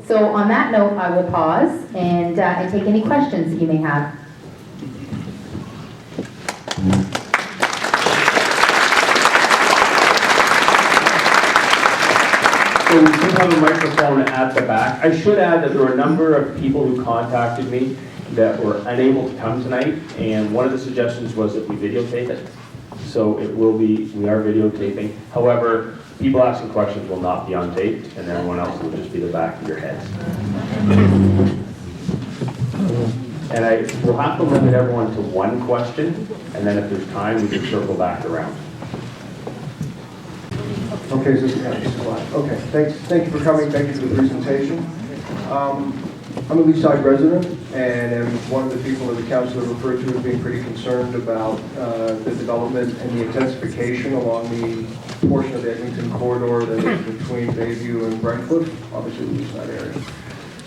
So on that note, I will pause and take any questions that you may have. So we do have a microphone at the back. I should add that there were a number of people who contacted me that were unable to come tonight, and one of the suggestions was that we videotape it. So it will be, we are videotaping. However, people asking questions will not be on tape, and everyone else will just be the back of your heads. And I will have to limit everyone to one question, and then if there's time, we can circle back around. Okay, so this is live. Okay, thank you for coming. Thank you for the presentation. I'm a Leaside resident, and am one of the people that the council referred to as being pretty concerned about the development and the intensification along the portion of the Eglinton corridor that is between Bayview and Brentcliffe, obviously the Leaside area.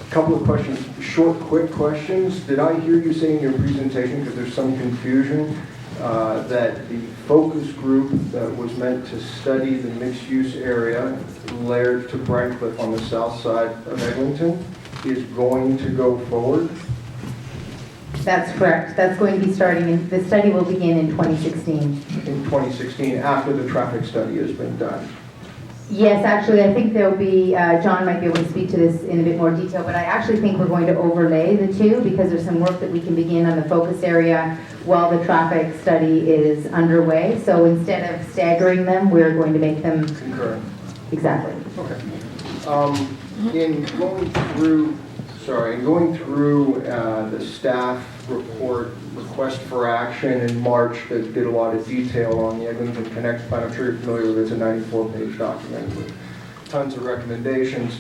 A couple of questions, short, quick questions. Did I hear you say in your presentation, because there's some confusion, that the focus group that was meant to study the mixed-use area layered to Brentcliffe on the south side of Eglinton is going to go forward? That's correct. That's going to be starting, the study will begin in 2016. In 2016, after the traffic study has been done? Yes, actually, I think there'll be, John might be able to speak to this in a bit more detail, but I actually think we're going to overlay the two because there's some work that we can begin on the focus area while the traffic study is underway. So instead of staggering them, we're going to make them Concurrent. Exactly. Okay. In going through the staff report request for action in March that did a lot of detail on the Eglinton Connect plan, I'm sure you're familiar with it. It's a 94-page document with tons of recommendations.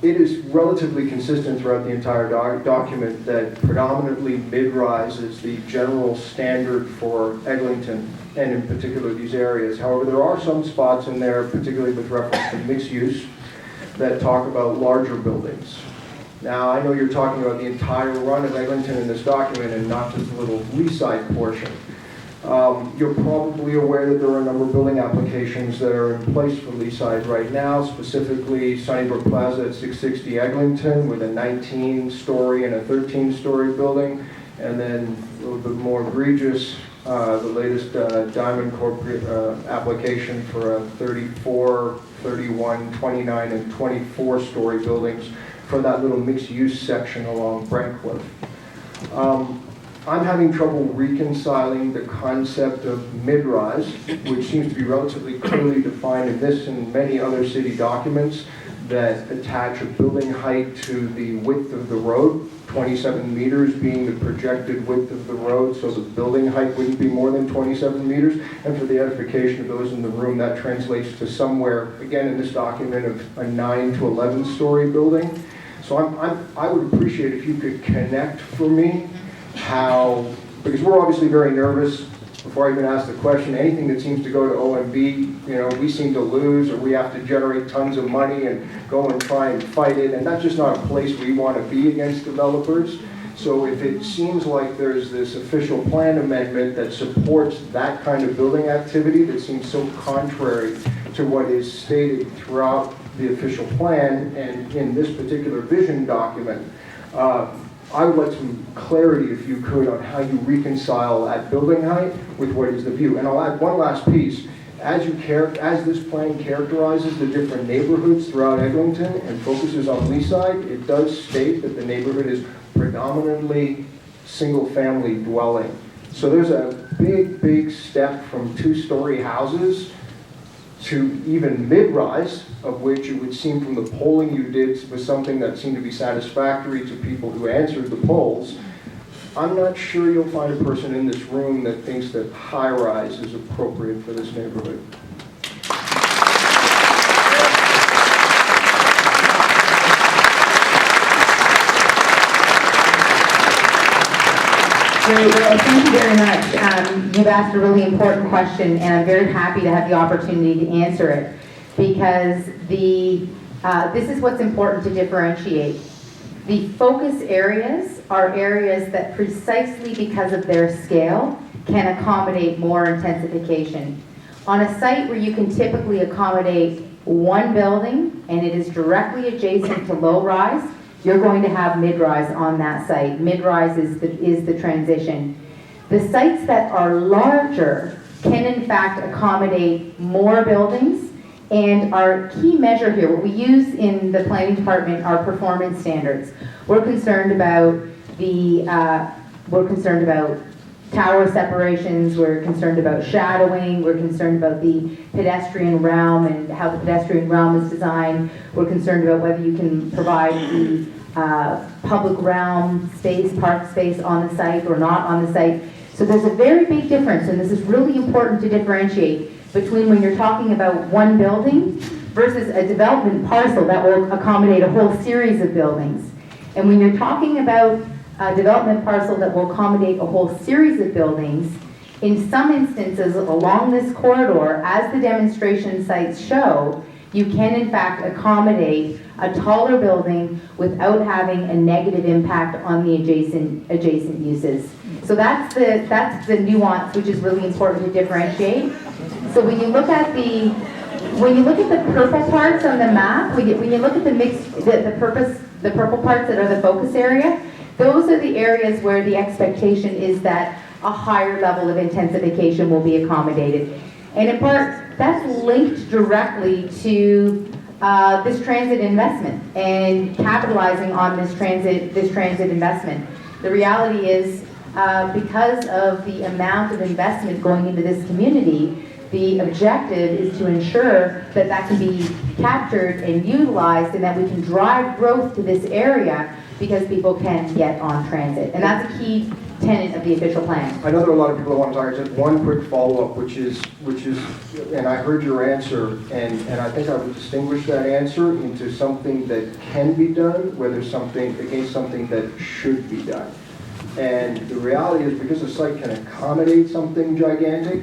It is relatively consistent throughout the entire document that predominantly mid-rise is the general standard for Eglinton, and in particular these areas. However, there are some spots in there, particularly with reference to mixed use, that talk about larger buildings. Now, I know you're talking about the entire run of Eglinton in this document and not just the little Leaside portion. You're probably aware that there are a number of building applications that are in place for Leaside right now, specifically Sunnybrook Plaza at 660 Eglinton with a 19-story and a 13-story building, and then a little bit more egregious, the latest Diamond Corp application for a 34, 31, 29, and 24-story buildings for that little mixed-use section along Brentcliffe. I'm having trouble reconciling the concept of mid-rise, which seems to be relatively clearly defined in this and many other city documents that attach a building height to the width of the road, 27 meters being the projected width of the road, so the building height wouldn't be more than 27 meters. And for the edification of those in the room, that translates to somewhere, again in this document, of a 9 to 11-story building. So I would appreciate if you could connect for me how, because we're obviously very nervous before I even ask the question, anything that seems to go to OMB, we seem to lose, or we have to generate tons of money and go and try and fight it, and that's just not a place we want to be against developers. So if it seems like there's this official plan amendment that supports that kind of building activity that seems so contrary to what is stated throughout the official plan and in this particular vision document, I would like some clarity, if you could, on how you reconcile that building height with what is the view. And I'll add one last piece. As this plan characterizes the different neighborhoods throughout Eglinton and focuses on Leaside, it does state that the neighborhood is predominantly single-family dwelling. So there's a big, big step from two-story houses to even mid-rise, of which it would seem from the polling you did was something that seemed to be satisfactory to people who answered the polls. I'm not sure you'll find a person in this room that thinks that high-rise is appropriate for this neighborhood. Well, thank you very much. You've asked a really important question, and I'm very happy to have the opportunity to answer it, because this is what's important to differentiate. The focus areas are areas that, precisely because of their scale, can accommodate more intensification. On a site where you can typically accommodate one building and it is directly adjacent to low-rise, you're going to have mid-rise on that site. Mid-rise is the transition. The sites that are larger can in fact accommodate more buildings, and our key measure here, what we use in the planning department are performance standards. We're concerned about tower separations, we're concerned about shadowing, we're concerned about the pedestrian realm and how the pedestrian realm is designed. We're concerned about whether you can provide the public realm space, park space on the site or not on the site. So there's a very big difference, and this is really important to differentiate between when you're talking about one building versus a development parcel that will accommodate a whole series of buildings. And when you're talking about a development parcel that will accommodate a whole series of buildings, in some instances along this corridor, as the demonstration sites show, you can in fact accommodate a taller building without having a negative impact on the adjacent uses. So that's the nuance, which is really important to differentiate. So when you look at the purple parts on the map, when you look at the purple parts that are the focus area, those are the areas where the expectation is that a higher level of intensification will be accommodated. And in part, that's linked directly to this transit investment and capitalizing on this transit investment. The reality is, because of the amount of investment going into this community, the objective is to ensure that that can be captured and utilized and that we can drive growth to this area because people can get on transit. And that's a key tenet of the official plan. I know there are a lot of people that want to talk. Just one quick follow-up, which is, and I heard your answer, and I think I would distinguish that answer into something that can be done, whether something against something that should be done. And the reality is, because the site can accommodate something gigantic,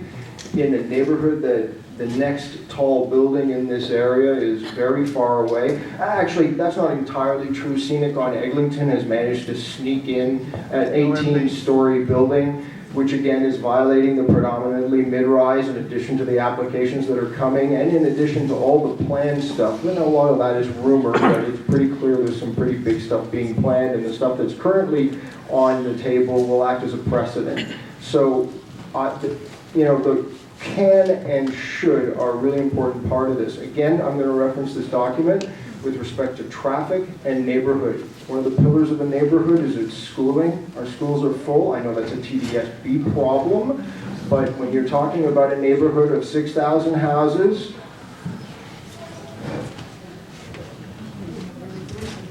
in a neighborhood that the next tall building in this area is very far away. Actually, that's not entirely true. Scenic on Eglinton has managed to sneak in an 18-story building, which again is violating the predominantly mid-rise in addition to the applications that are coming, and in addition to all the planned stuff. You know, a lot of that is rumor, but it's pretty clear there's some pretty big stuff being planned, and the stuff that's currently on the table will act as a precedent. So, you know, the can and should are a really important part of this. Again, I'm going to reference this document with respect to traffic and neighborhood. One of the pillars of a neighborhood is its schooling. Our schools are full. I know that's a TDSB problem, but when you're talking about a neighborhood of 6,000 houses,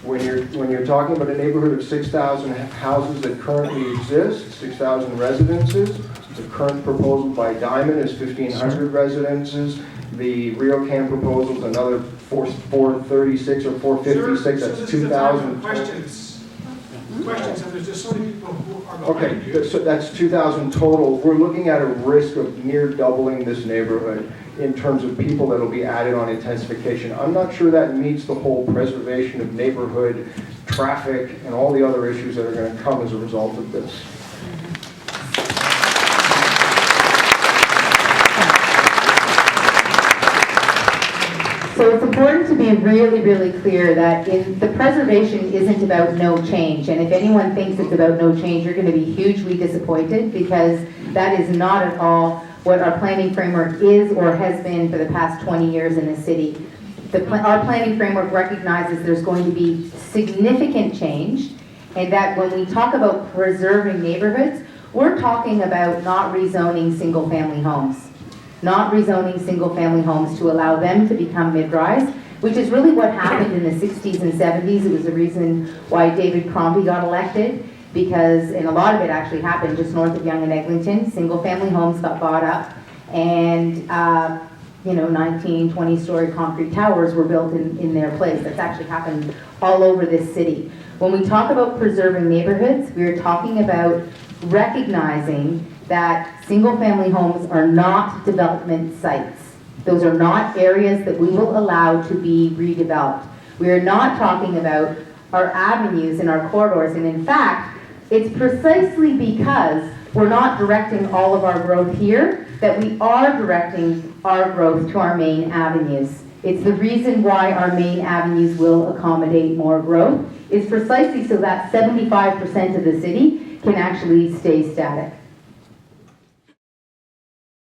when you're talking about a neighborhood of 6,000 houses that currently exist, 6,000 residences, the current proposal by Diamond is 1,500 residences. The RioCan proposal is another 436 or 456. Sir, that's 2,000. Questions, and there's just so many people who are behind Okay, you. so that's 2,000 total. We're looking at a risk of near doubling this neighborhood in terms of people that will be added on intensification. I'm not sure that meets the whole preservation of neighborhood, traffic, and all the other issues that are going to come as a result of this. So it's important to be really, really clear that the preservation isn't about no change. And if anyone thinks it's about no change, you're going to be hugely disappointed, because that is not at all what our planning framework is or has been for the past 20 years in the city. Our planning framework recognizes there's going to be significant change, and that when we talk about preserving neighborhoods, we're talking about not rezoning single-family homes. Not rezoning single-family homes to allow them to become mid-rise, which is really what happened in the 60s and 70s. It was the reason why David Crombie got elected, because, and a lot of it actually happened just north of Yonge and Eglinton. Single-family homes got bought up, and 19, 20-story concrete towers were built in their place. That's actually happened all over this city. When we talk about preserving neighborhoods, we're talking about recognizing that single-family homes are not development sites. Those are not areas that we will allow to be redeveloped. We are not talking about our avenues and our corridors, and in fact, it's precisely because we're not directing all of our growth here that we are directing our growth to our main avenues. It's the reason why our main avenues will accommodate more growth, is precisely so that 75% of the city can actually stay static.